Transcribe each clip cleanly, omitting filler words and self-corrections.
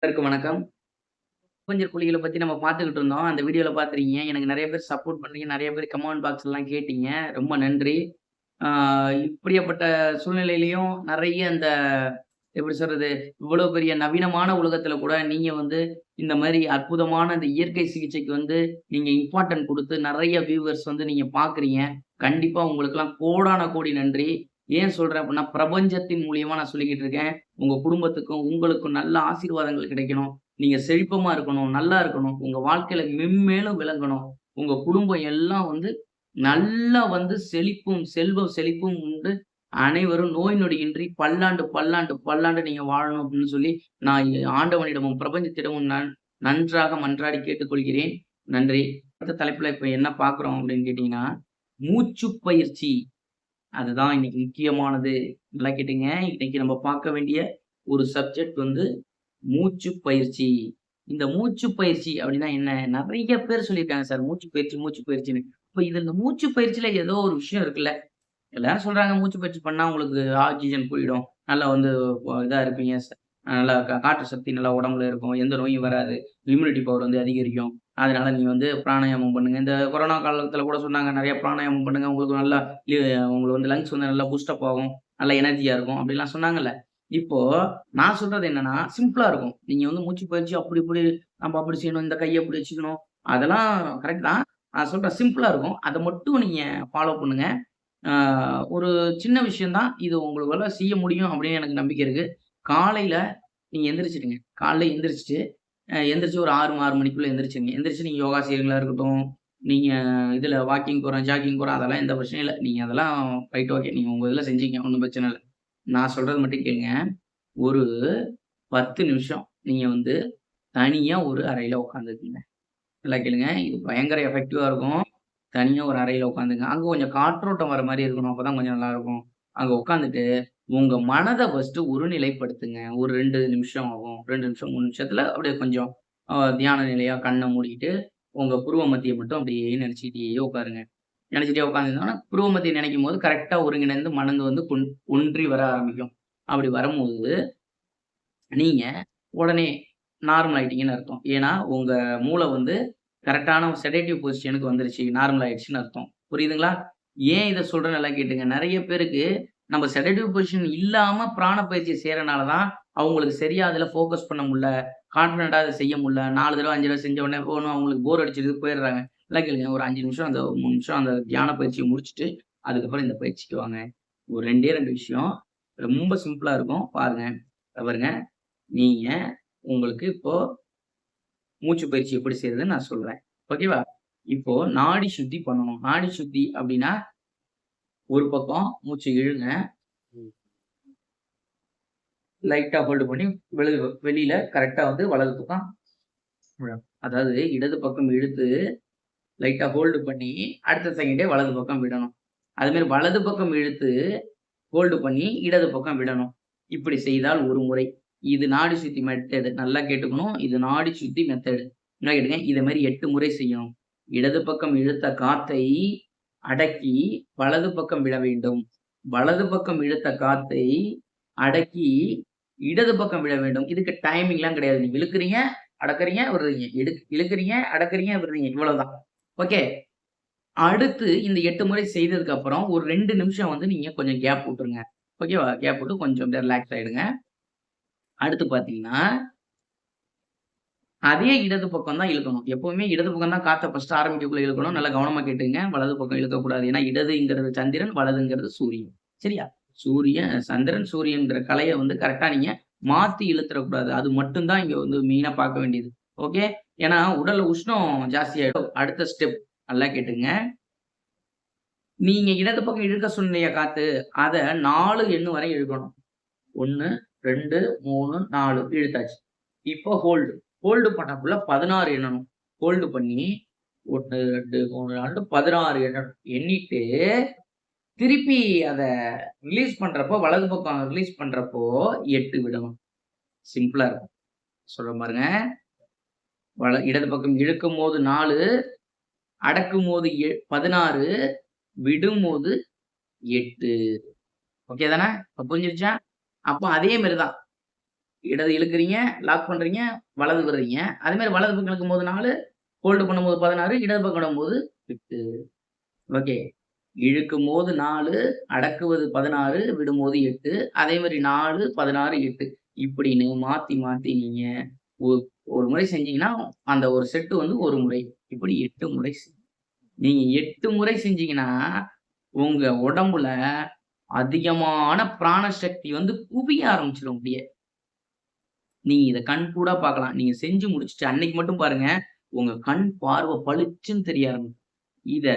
அனைவருக்கும் வணக்கம். கொஞ்சம் புலிகள பத்தி நம்ம பார்த்துக்கிட்டு இருந்தோம். அந்த வீடியோல பார்த்துருக்கீங்க. எனக்கு நெறைய பேர் சப்போர்ட் பண்ணீங்க. நெறைய பேர் கமெண்ட் பாக்ஸ்லாம் கேட்டீங்க. ரொம்ப நன்றி. ஆ இப்படியாப்பட்ட சூழ்நிலையிலயும் நெறைய இந்த எப்படி சொல்றது? இவ்வளோ பெரிய நவீனமான உலகத்தில கூட நீங்க வந்து இந்த மாரி அற்புதமான இந்த இயற்கை சிகிச்சைக்கு வந்து நீங்க இம்பார்ட்டன்ட் குடுத்து நெறைய வியூவர்ஸ் வந்து நீங்க பார்க்குறீங்க. கண்டிப்பா உங்களுக்கெல்லாம் கோடான கோடி நன்றி. ஏன் சொல்றேன் அப்டின்னா, பிரபஞ்சத்தின் மூலியமா நான் சொல்லிக்கிட்டு இருக்கேன். உங்க குடும்பத்துக்கும், உங்களுக்கும் நல்ல ஆசீர்வாதங்கள் கிடைக்கணும். நீங்க செழிப்பமா இருக்கணும், நல்லா இருக்கணும். உங்க வாழ்க்கையில மென்மேலும் விளங்கணும். உங்க குடும்பம் எல்லாம் வந்து நல்லா வந்து செழிப்பும், செல்வம் செழிப்பும் உண்டு. அனைவரும் நோய் நொடியின்றி பல்லாண்டு, பல்லாண்டு, பல்லாண்டு நீங்க வாழணும் அப்படின்னு சொல்லி, நான் ஆண்டவனிடமும், பிரபஞ்சத்திடமும் நன்றாக மன்றாடி கேட்டுக்கொள்கிறேன். நன்றி. அடுத்த தலைப்புல இப்ப என்ன பார்க்குறோம் அப்படின்னு கேட்டீங்கன்னா, மூச்சுப் பயிற்சி. அதுதான் இன்னைக்கு முக்கியமானது. நல்லா கேட்டீங்க. இன்னைக்கு நம்ம பார்க்க வேண்டிய ஒரு சப்ஜெக்ட் வந்து மூச்சு பயிற்சி. இந்த மூச்சு பயிற்சி அப்படின்னா என்ன? நெறைய பேர் சொல்லியிருக்காங்க சார். மூச்சு பயிற்சி, மூச்சு பயிற்சின்னு. இப்ப இதுல இந்த மூச்சு பயிற்சியில ஏதோ ஒரு விஷயம் இருக்குல்ல. எல்லாரும் சொல்றாங்க மூச்சு பயிற்சி பண்ணா உங்களுக்கு ஆக்ஸிஜன் போயிடும். நல்லா வந்து இதா இருப்பீங்க. நல்லா காற்று சக்தி நல்லா உடம்புல இருக்கும். எந்த நோயும் வராது. இம்யூனிட்டி பவர் வந்து அதிகரிக்கும். அதனால நீங்க வந்து பிராணாயாமம் பண்ணுங்க. இந்த கொரோனா காலத்துல கூட சொன்னாங்க நெறைய பிராணாயாமம் பண்ணுங்க. உங்களுக்கு நல்லா லி உங்களுக்கு வந்து லங்ஸ் வந்து நல்லா பூஸ்டப் ஆகும். நல்லா எனர்ஜியா இருக்கும். அப்படிலாம் சொன்னாங்கல்ல. இப்போ நான் சொல்றது என்னன்னா, சிம்பிளா இருக்கும். நீங்க வந்து மூச்சு பயிற்சி அப்படி இப்படி நம்ம அப்படி செய்யணும். இந்த கைய இப்படி வச்சுக்கணும். அதெல்லாம் கரெக்ட் தான். நான் சொல்றேன் சிம்பிளா இருக்கும். அத மட்டும் நீங்க ஃபாலோ பண்ணுங்க. ஆ ஒரு சின்ன விஷயம் தான். இது உங்களால செய்ய முடியும் அப்படின்னு எனக்கு நம்பிக்கை இருக்கு. காலையில நீங்க எந்திரிச்சுடுங்க. காலைல எந்திரிச்சுட்டு, எந்திரிச்சு ஒரு 6 மணிக்குள்ள எந்திரிச்சுருங்க. எந்திரிச்சு நீங்க யோகா செய்றீங்களா இருக்கட்டும், நீங்க இதுல வாக்கிங் போறேன், ஜாக்கிங் போறேன் அதெல்லாம் எந்த பிரச்சனையும் இல்ல. நீங்க அதெல்லாம் ரைட் ஓகே. நீங்க உங்க இதுல செஞ்சீங்க. ஒண்ணும் பிரச்சனை இல்ல. நான் சொல்றது மட்டும் கேளுங்க. ஒரு 10 நிமிஷம் நீங்க வந்து தனியா ஒரு அறையில உட்காந்துக்குங்க. நல்லா கேளுங்க. இது பயங்கர எஃபெக்டிவா இருக்கும். தனியா ஒரு அறையில உட்காந்துங்க. அங்க கொஞ்சம் காற்றோட்டம் வர மாரி இருக்கணும். அப்பதான் கொஞ்சம் நல்லாருக்கும். அங்க உட்காந்துட்டு, உங்க மனத ஃபர்ஸ்ட்டு ஒருநிலைப்படுத்துங்க. ஒரு 2 நிமிஷம் ஆகும். 2 நிமிஷம், 3 நிமிஷத்துல அப்படியே கொஞ்சம் தியான நிலையா கண்ண மூடிட்டு, உங்க புருவ மத்திய மட்டும் அப்படியே நெனச்சுக்கிட்டே உட்காருங்க. நெனச்சுட்டே உட்காந்துருந்தோம்னா, புருவ மத்திய நெனைக்கும்போது கரெக்ட்டா ஒருங்கிணைந்து மனது வந்து ஒன்றி வர ஆரம்பிக்கும். அப்படி வரும்போது, நீங்க உடனே நார்மல் ஆயிட்டீங்கன்னு அர்த்தம். ஏன்னா, உங்க மூளை வந்து கரெக்ட்டான செடேட்டிவ் பொசிஷனுக்கு வந்துருச்சு. நார்மல் ஆயிடுச்சுன்னு அர்த்தம். புரியுதுங்களா? ஏன் இத சொல்றேன்னு நல்லா கேட்டுங்க. நெறைய பேருக்கு நம்ம செடேட்டிவ் பொசிஷன் இல்லாம பிராண பயிற்சி செய்றனால தான், அவங்களுக்கு சரியா அதுல ஃபோக்கஸ் பண்ண முடியல. கான்ஃபிடென்ட்டா அத செய்ய முடியல. 4 தடவ, 5 தடவ செஞ்ச உடனே போணும் அவங்களுக்கு போர் அடிச்சிருது போயிடுறாங்க. நல்லா கேளுங்க. ஒரு 5 நிமிஷம் அந்த 3 நிமிஷம் அந்த தியான பயிற்சிய முடிச்சுட்டு, அதுக்கப்புறம் இந்த பயிற்சிக்கு வாங்க. ஒரு 2டே 2 விஷயம். ரொம்ப சிம்பிளா இருக்கும். பாருங்க. இத பாருங்க. நீங்க உங்களுக்கு இப்போ மூச்சு பயிற்சி எப்படி செய்றதுன்னு நான் சொல்றேன். ஓகேவா? இப்போ நாடி சுத்தி பண்ணணும். நாடி சுத்தி அப்டின்னா, ஒரு பக்கம் மூச்சு இழுங்க. லைட்டா ஹோல்டு பண்ணி வெளியில கரெக்ட்டா வந்து வலது பக்கம் விடணும். அதாவது இடது பக்கம் இழுத்து லைட்டா ஹோல்டு பண்ணி, அடுத்த செகண்டே வலது பக்கம் விடணும். அது மாரி வலது பக்கம் இழுத்து ஹோல்டு பண்ணி இடது பக்கம் விடணும். இப்படி செய்தால் ஒரு முறை. இது நாடி சுத்தி மெத்தடு. நல்லா கேட்டுக்கணும். இது நாடி சுத்தி மெத்தடு. நல்லா கேட்டுங்க. இத மாரி 8 முறை செய்யணும். இடது பக்கம் இழுத்த காத்தை அடக்கி வலது பக்கம் விட வேண்டும். வலது பக்கம் இழுத்த காத்தை அடக்கி இடது பக்கம் விட வேண்டும். இதுக்கு டைமிங்லாம் கிடையாது. நீங்க இழுக்குறீங்க, அடக்குறீங்க, விடுறீங்க. இழுக்குறீங்க, அடக்குறீங்க, விடுறீங்க. இவ்வளவுதான். ஓகே. அடுத்து இந்த 8 முறை செய்ததுக்கு அப்புறம் ஒரு 2 நிமிஷம் வந்து நீங்க கொஞ்சம் கேப் விட்டுருங்க. ஓகேவா? கேப் விட்டு கொஞ்சம் அப்படியே ரிலாக்ஸ் ஆயிடுங்க. அடுத்து பார்த்தீங்கன்னா, அதே இடது பக்கம் தான் இழுக்கணும். எப்பவுமே இடது பக்கம் தான் காத்த ஃபர்ஸ்ட் ஆரம்பிக்கக்குள்ள இழுக்கணும். நல்லா கவனமா கேட்டுக்கங்க. வலது பக்கம் இழுக்கக்கூடாது. ஏன்னா இடதுங்கிறது சந்திரன், வலதுங்கிறது சூரியன். சரியா? சந்திரன், சூரியன்ற கலைய வந்து கரெக்ட்டா நீங்க மாத்தி இழுத்துறக்கூடாது. அது மட்டும் தான் இங்க வந்து மெயினா பார்க்க வேண்டியது. ஓகே? ஏன்னா உடல்ல உஷ்ணம் ஜாஸ்தியாயிடும். அடுத்த ஸ்டெப் நல்லா கேட்டுங்க. நீங்க இடது பக்கம் இழுக்க சொன்னீங்க காத்து, அத 4 எண்ணு வரை இழுக்கணும். 1, 2, 3, 4 இழுத்தாச்சு. இப்போ ஹோல்டு. ஹோல்டு பண்ணக்குள்ள 16 எண்ணணும். ஹோல்டு பண்ணி 1, 2, 3, 4, 16 எண்ணணும். எண்ணிட்டு, திருப்பி அத ரிலீஸ் பண்றப்போ, வலது பக்கம் ரிலீஸ் பண்றப்போ 8 விடணும். சிம்பிளா இருக்கும். சொல்றேன் பாருங்க. இடது பக்கம் இழுக்கும்போது 4, அடக்கும்போது 16, விடும்போது 8. ஓகே தானே? இப்ப புரிஞ்சிருச்சா? அப்போ அதே மாரி தான். இடது இழுக்கிறீங்க, லாக் பண்றீங்க, வலது விடுறீங்க. அதே மாரி வலது பக்கம் இழுக்கும்போது 4, ஹோல்டு பண்ணும்போது 16, இடது பக்கம் விடும்போது 8. ஓகே. இழுக்கும்போது 4, அடக்குவது 16, விடும்போது 8. அதே மாரி 4, 16, 8 இப்படின்னு மாத்தி, மாத்தி நீங்க ஒ ஒரு முறை செஞ்சீங்கன்னா, அந்த ஒரு செட் வந்து ஒரு முறை. இப்படி 8 முறை நீங்க 8 முறை செஞ்சீங்கன்னா, உங்க உடம்புல அதிகமான பிராண சக்தி வந்து குவிய ஆரம்பிச்சுரும் அப்படியே. நீங்க இத கண்கூடா பார்க்கலாம். நீங்க செஞ்சு முடிச்சுட்டு அன்னைக்கு மட்டும் பாருங்க, உங்க கண் பார்வை பளிச்சுன்னு தெரிய ஆரம்பிக்கும். இத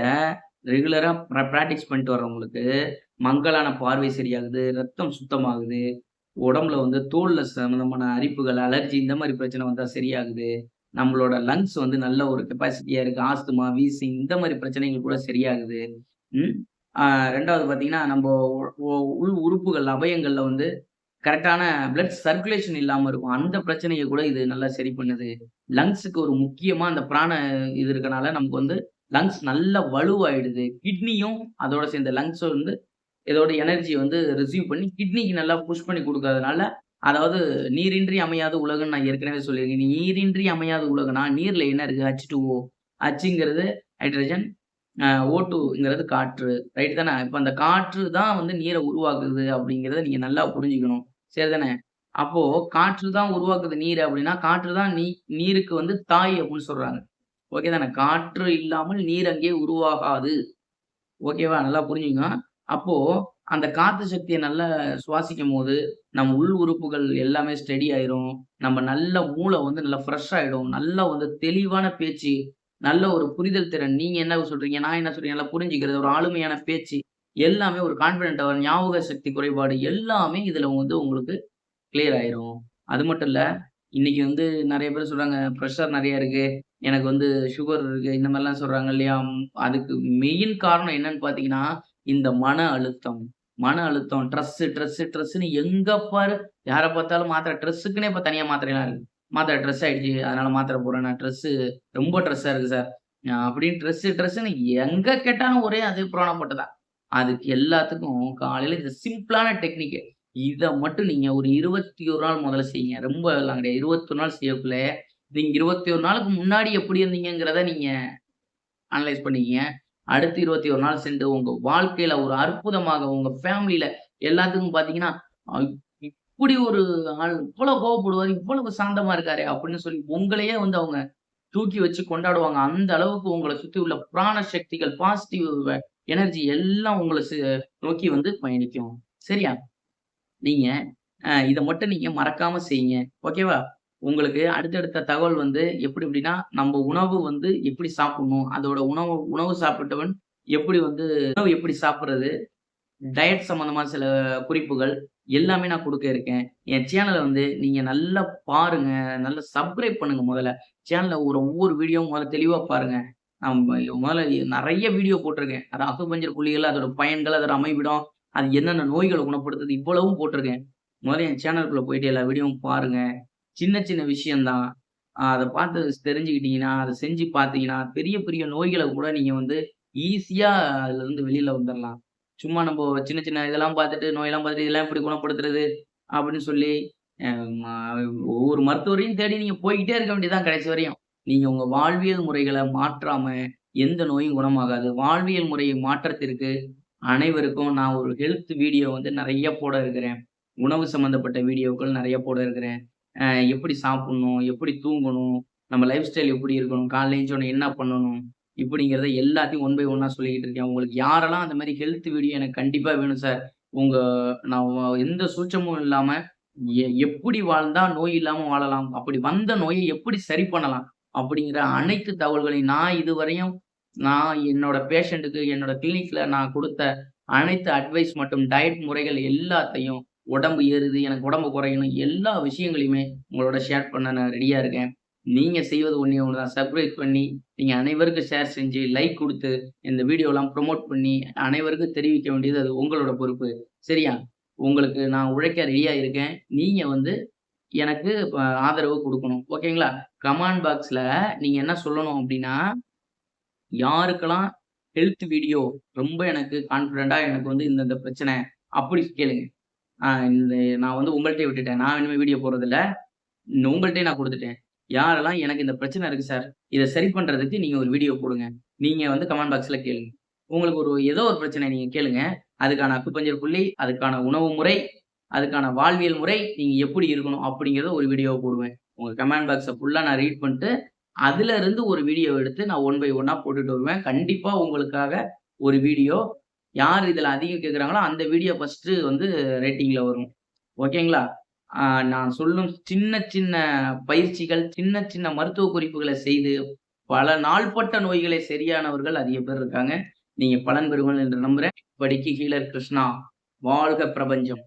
ரெகுலரா பிராக்டிஸ் பண்ணிட்டு வர்றவங்களுக்கு, மங்கலான பார்வை சரியாகுது, ரத்தம் சுத்தமாகுது, உடம்புல வந்து தோல்ல சம்மந்தமான அரிப்புகள், அலர்ஜி இந்த மாரி பிரச்சனை வந்தா சரியாகுது. நம்மளோட லங்ஸ் வந்து நல்ல ஒரு கெப்பாசிட்டியா இருக்கு. ஆஸ்துமா, வீசிங் இந்த மாரி பிரச்சனைகள் கூட சரியாகுது. ம். ஆ 2வது பார்த்தீங்கன்னா, நம்ப உள் உறுப்புகள், அவயங்கள்ல வந்து கரெக்ட்டான பிளட் சர்க்குலேஷன் இல்லாம இருக்கும். அந்த பிரச்சனைய கூட இது நல்லா சரி பண்ணுது. லங்ஸுக்கு ஒரு முக்கியமா அந்த பிராண இது இருக்கனால நமக்கு வந்து லங்ஸ் நல்லா வலுவாயிடுது. கிட்னியும் அதோட சேர்ந்த லங்ஸ் வந்து இதோட எனர்ஜிய வந்து ரிசீவ் பண்ணி கிட்னிக்கு நல்லா புஷ் பண்ணி குடுக்கறதுனால, அதாவது நீரின்றி அமையாத உலகுன்னு நான் ஏற்கனவே சொல்லியிருக்கேன். நீரின்றி அமையாத உலகுனா, நீர்ல என்ன இருக்கு? H2O. Hங்கிறது ஹைட்ரஜன், O2ங்கிறது காற்று. ரைட் தானே? இப்ப அந்த காற்று தான் வந்து நீர உருவாக்குது அப்படிங்கிறத நீங்க நல்லா புரிஞ்சுக்கணும். சரிதானே? அப்போ காற்று தான் உருவாக்குது நீர அப்படின்னா, காற்று தான் நீருக்கு வந்து தாய் அப்படின்னு சொல்றாங்க. ஓகே தானே? காற்று இல்லாமல் நீர் அங்கே உருவாகாது. ஓகேவா? நல்லா புரிஞ்சுக்கங்க. அப்போ அந்த காத்து சக்திய நல்லா சுவாசிக்கும்போது, நம்ம உள் உறுப்புகள் எல்லாமே ஸ்டெடி ஆயிரும். நம்ம நல்ல மூளை வந்து நல்லா ஃப்ரெஷ் ஆயிடும். நல்லா வந்து தெளிவான பேச்சு, நல்ல ஒரு புரிதல் திறன். நீங்க என்ன சொல்றீங்க? நான் என்ன சொல்றேன்? நல்லா புரிஞ்சுக்கிறது, ஒரு ஆளுமையான பேச்சு, எல்லாமே ஒரு கான்ஃபிடென்ட் வரும். ஞாபக சக்தி குறைபாடு எல்லாமே இதுல வந்து உங்களுக்கு கிளியர் ஆயிரும். அது மட்டும் இல்ல, இன்னைக்கு வந்து நெறைய பேர் சொல்றாங்க, பிரஷர் நெறைய இருக்கு. எனக்கு வந்து சுகர் இருக்கு. இந்த மாரிலாம் சொல்றாங்க இல்லையா? அதுக்கு மெயின் காரணம் என்னன்னு பார்த்தீங்கன்னா, இந்த மன அழுத்தம். மன அழுத்தம், ஸ்ட்ரெஸ்ன்னு எங்க பாரு யார பார்த்தாலும் மாத்திரை ஸ்ட்ரெஸ்ஸுக்குன்னே இப்ப தனியா மாத்திரைலாம் இருக்கு. மாத்திரை ஸ்ட்ரெஸ் ஆயிடுச்சு. அதனால மாத்திரை போடுறேன். நான் ரொம்ப ஸ்ட்ரெஸ்ஸா இருக்கு சார். அப்படின்னு ஸ்ட்ரெஸ்ன்னு எங்க கேட்டாலும் ஒரே அது புராணம் தான். அதுக்கு எல்லாத்துக்கும் காலையில இந்த சிம்பிளான டெக்னிக். இத மட்டும் நீங்க ஒரு 21 நாள் முதல்ல செய்யுங்க. ரொம்பலாம் கிடையாது. 21 நாள் செய்யக்குள்ள, நீங்க 21 நாளுக்கு முன்னாடி எப்படி இருந்தீங்கங்கிறத நீங்க அனலைஸ் பண்ணிக்கங்க. அடுத்து 21 நாள் சென்று உங்க வாழ்க்கையில ஒரு அற்புதமாக உங்க ஃபேமிலில எல்லாத்துக்கும் பார்த்தீங்கன்னா, இப்படி ஒரு ஆள் இவ்வளோ கோவப்படுவாரு, இவ்வளவு சாந்தமா இருக்காரே அப்படின்னு சொல்லி உங்களையே வந்து அவங்க தூக்கி வச்சு கொண்டாடுவாங்க. அந்த அளவுக்கு உங்கள சுத்தி உள்ள பிராண சக்திகள், பாசிட்டிவ் எனர்ஜி எல்லாம் உங்கள நோக்கி வந்து பயணிக்கும். சரியா? நீங்க இத மட்டும் நீங்க மறக்காம செய்யுங்க. ஓகேவா? உங்களுக்கு அடுத்தடுத்த தகவல் வந்து எப்படி எப்படின்னா, நம்ப உணவு வந்து எப்படி சாப்பிடணும்? அதோட உணவு உணவு சாப்பிட்டவன் எப்படி வந்து உணவு எப்படி சாப்பிடுறது? டயட் சம்மந்தமா சில குறிப்புகள் எல்லாமே நான் குடுக்க இருக்கேன். என் சேனல வந்து நீங்க நல்லா பாருங்க. நல்லா சப்ஸ்கிரைப் பண்ணுங்க முதல்ல. சேனல்ல ஒவ்வொரு வீடியோவும் முதல்ல தெளிவா பாருங்க. முதல்ல நெறைய வீடியோ போட்டிருக்கேன். அது அக்குபஞ்சர் புள்ளிகள், அதோட பயன்கள், அதோட அமைவிடம், அது என்னென்ன நோய்கள குணப்படுத்துது இவ்வளவும் போட்டிருக்கேன். முதல்ல என் சேனலுக்குள்ள போயிட்டு எல்லா வீடியோவும் பாருங்க. சின்ன சின்ன விஷயம் தான். அத பார்த்து தெரிஞ்சுக்கிட்டீங்கன்னா, அத செஞ்சு பார்த்தீங்கன்னா, பெரிய பெரிய நோய்கள கூட நீங்க வந்து ஈஸியா அதுலருந்து வெளில வந்துரலாம். சும்மா நம்ப சின்ன சின்ன இதெல்லாம் பார்த்துட்டு, நோயெல்லாம் பார்த்துட்டு, இதெல்லாம் எப்படி குணப்படுத்துறது? அப்படின்னு சொல்லி, அ ம ஒவ்வொரு மருத்துவரையும் தேடி நீங்க போய்க்கிட்டே இருக்க வேண்டியது தான் கடைசி வரையும். நீங்க உங்க வாழ்வியல் முறைகள மாற்றாம எந்த நோயும் குணமாகாது. வாழ்வியல் முறை மாற்றத்திற்கு அனைவருக்கும் நான் ஒரு ஹெல்த் வீடியோ வந்து நெறைய போட இருக்கிறேன். உணவு சம்மந்தப்பட்ட வீடியோக்கள் நெறைய போட இருக்கிறேன். அ எப்படி சாப்பிடணும்? எப்படி தூங்கணும்? நம்ம லைஃப் ஸ்டைல் எப்படி இருக்கணும்? காலைல எந்திச்ச உடனே என்ன பண்ணணும்? இப்படிங்கிறத எல்லாத்தையும் ஒன் பை ஒன்னா சொல்லிக்கிட்டு இருக்கேன். உங்களுக்கு யாரெல்லாம் அந்த மாரி ஹெல்த் வீடியோ எனக்கு கண்டிப்பா வேணும் சார். உங்க நான் எந்த சூட்சமும் இல்லாம எப்படி வாழ்ந்தா நோய் இல்லாம வாழலாம்? அப்படி வந்த நோய எப்படி சரி பண்ணலாம்? அப்படிங்கிற அனைத்து தகவல்களையும் நான் என்னோட பேஷண்ட்டுக்கு என்னோட கிளினிக்ல நான் குடுத்த அனைத்து அட்வைஸ் மற்றும் டயட் முறைகள் எல்லாத்தையும் உடம்பு ஏறுது, எனக்கு உடம்பு குறையணும் எல்லா விஷயங்களையுமே உங்களோட ஷேர் பண்ண நான் ரெடியா இருக்கேன். நீங்க செய்வது ஒண்ணே ஒண்ணு தான். சப்ஸ்கிரைப் பண்ணி, நீங்க அனைவருக்கும் ஷேர் செஞ்சு, லைக் குடுத்து, இந்த வீடியோலாம் ப்ரமோட் பண்ணி, அனைவருக்கும் தெரிவிக்க வேண்டியது அது உங்களோட பொறுப்பு. சரியா? உங்களுக்கு நான் உழைக்க ரெடியா இருக்கேன். நீங்க வந்து எனக்கு ஆதரவு குடுக்கணும். ஓகேங்களா? கமெண்ட் பாக்ஸ்ல நீங்க என்ன சொல்லணும் அப்டின்னா, யாருக்கெல்லாம் ஹெல்த் வீடியோ ரொம்ப எனக்கு கான்ஃபிடென்ட்டா எனக்கு வந்து இந்த இந்த பிரச்சனை, அப்படி கேளுங்க. இந்த நான் வந்து உங்கள்ட்டயே விட்டுட்டேன். நான் இனிமே வீடியோ போடுறதில்ல. உங்கள்ட்டயே நான் குடுத்துட்டேன். யாரெல்லாம் எனக்கு இந்த பிரச்சனை இருக்கு சார். இத சரி பண்றதுக்கு நீங்க ஒரு வீடியோ போடுங்க. நீங்க வந்து கமெண்ட் பாக்ஸ்ல கேளுங்க. உங்களுக்கு ஏதோ ஒரு பிரச்சனை நீங்க கேளுங்க. அதுக்கான அக்குபஞ்சர் புள்ளி, அதுக்கான உணவு முறை, அதுக்கான வாழ்வியல் முறை, நீங்க எப்படி இருக்கணும் அப்படிங்கிறத ஒரு வீடியோவா போடுவேன். உங்க கமெண்ட் பாக்ஸ ஃபுல்லா நான் ரீட் பண்ணிட்டு, அதுல இருந்து ஒரு வீடியோ எடுத்து நான் ஒன் பை ஒன்னா போட்டுட்டு வருவேன். கண்டிப்பா உங்களுக்காக ஒரு வீடியோ யார் இதுல அதிகம் கேட்குறாங்களோ, அந்த வீடியோ ஃபர்ஸ்ட்டு வந்து ரேட்டிங்ல வரும். ஓகேங்களா? ஆ நான் சொல்லும் சின்ன சின்ன பயிற்சிகள், சின்ன சின்ன மருத்துவ குறிப்புகள செய்து, பல நாள்பட்ட நோய்களை சரியானவர்கள் அதிக பேர் இருக்காங்க. நீங்க பலன் பெறுவீர்கள் என்று நம்புறேன். இப்படிக்கு ஹீலர் கிருஷ்ணா. வாழ்க பிரபஞ்சம்.